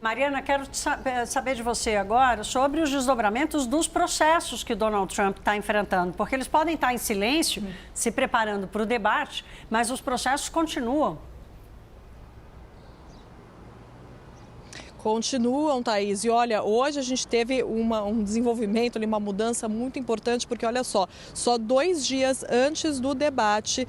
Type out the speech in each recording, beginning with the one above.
Mariana, quero saber de você agora sobre os desdobramentos dos processos que Donald Trump está enfrentando, porque eles podem estar em silêncio, se preparando para o debate, mas os processos continuam. Continuam, Thaís. E olha, hoje a gente teve um desenvolvimento, uma mudança muito importante, porque olha só 2 dias antes do debate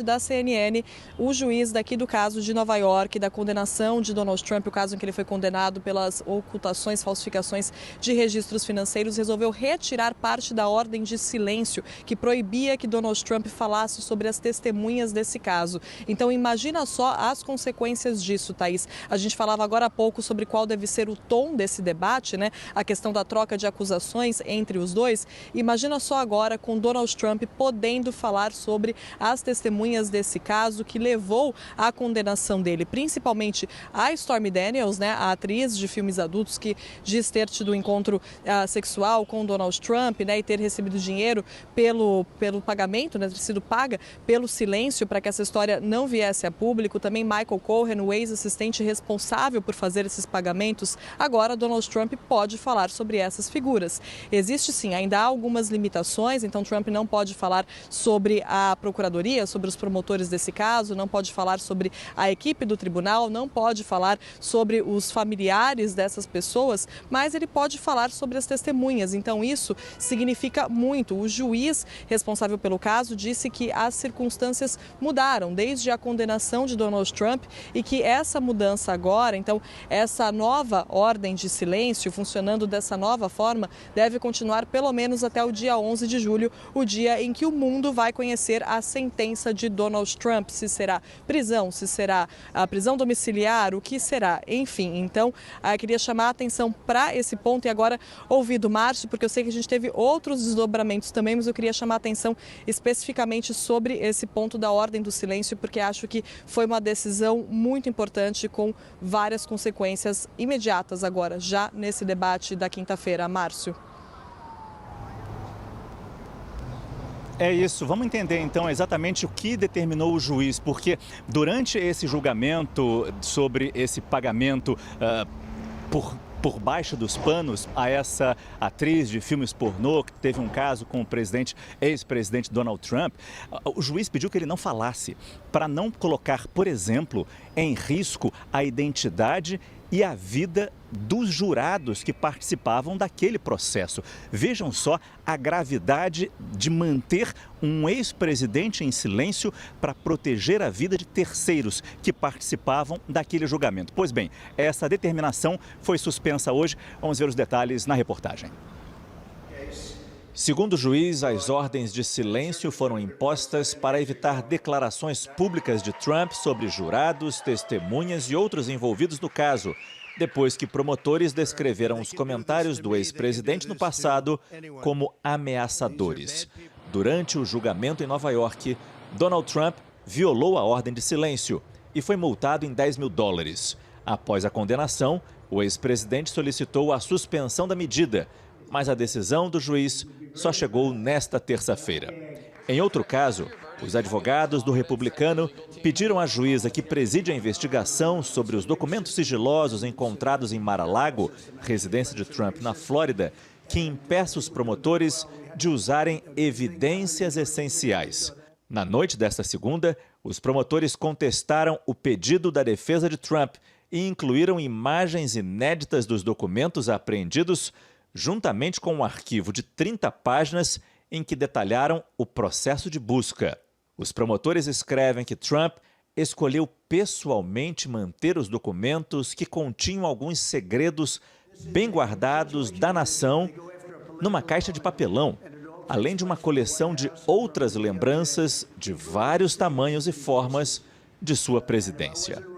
da CNN, o juiz daqui do caso de Nova York, da condenação de Donald Trump, o caso em que ele foi condenado pelas ocultações, falsificações de registros financeiros, resolveu retirar parte da ordem de silêncio que proibia que Donald Trump falasse sobre as testemunhas desse caso. Então imagina só as consequências disso, Thaís. A gente falava agora há pouco sobre qual deve ser o tom desse debate, né? A questão da troca de acusações entre os dois. Imagina só agora com Donald Trump podendo falar sobre as testemunhas desse caso que levou à condenação dele, principalmente a Stormy Daniels, né? A atriz de filmes adultos que diz ter tido um encontro sexual com Donald Trump, né? E ter recebido dinheiro pelo pagamento, né? Ter sido paga pelo silêncio para que essa história não viesse a público. Também Michael Cohen, o ex-assistente responsável por fazer esses pagamentos. Agora Donald Trump pode falar sobre essas figuras. Existe sim, ainda há algumas limitações, então Trump não pode falar sobre a procuradoria, sobre os promotores desse caso, não pode falar sobre a equipe do tribunal, não pode falar sobre os familiares dessas pessoas, mas ele pode falar sobre as testemunhas. Então isso significa muito. O juiz responsável pelo caso disse que as circunstâncias mudaram desde a condenação de Donald Trump e que essa mudança agora, então essa nova ordem de silêncio, funcionando dessa nova forma, deve continuar pelo menos até o dia 11 de julho, o dia em que o mundo vai conhecer a sentença de Donald Trump, se será prisão, se será a prisão domiciliar, o que será, enfim. Então, queria chamar a atenção para esse ponto e agora ouvir do Márcio, porque eu sei que a gente teve outros desdobramentos também, mas eu queria chamar a atenção especificamente sobre esse ponto da ordem do silêncio, porque acho que foi uma decisão muito importante com várias consequências imediatas agora, já nesse debate da quinta-feira. Márcio. É isso. Vamos entender então exatamente o que determinou o juiz, porque durante esse julgamento sobre esse pagamento por baixo dos panos a essa atriz de filmes pornô que teve um caso com o ex-presidente Donald Trump, o juiz pediu que ele não falasse para não colocar, por exemplo, em risco a identidade e a vida dos jurados que participavam daquele processo. Vejam só a gravidade de manter um ex-presidente em silêncio para proteger a vida de terceiros que participavam daquele julgamento. Pois bem, essa determinação foi suspensa hoje. Vamos ver os detalhes na reportagem. Segundo o juiz, as ordens de silêncio foram impostas para evitar declarações públicas de Trump sobre jurados, testemunhas e outros envolvidos no caso, depois que promotores descreveram os comentários do ex-presidente no passado como ameaçadores. Durante o julgamento em Nova York, Donald Trump violou a ordem de silêncio e foi multado em $10 mil. Após a condenação, o ex-presidente solicitou a suspensão da medida, mas a decisão do juiz só chegou nesta terça-feira. Em outro caso, os advogados do republicano pediram à juíza que preside a investigação sobre os documentos sigilosos encontrados em Mar-a-Lago, residência de Trump na Flórida, que impeça os promotores de usarem evidências essenciais. Na noite desta segunda, os promotores contestaram o pedido da defesa de Trump e incluíram imagens inéditas dos documentos apreendidos, juntamente com um arquivo de 30 páginas em que detalharam o processo de busca. Os promotores escrevem que Trump escolheu pessoalmente manter os documentos que continham alguns segredos bem guardados da nação numa caixa de papelão, além de uma coleção de outras lembranças de vários tamanhos e formas de sua presidência.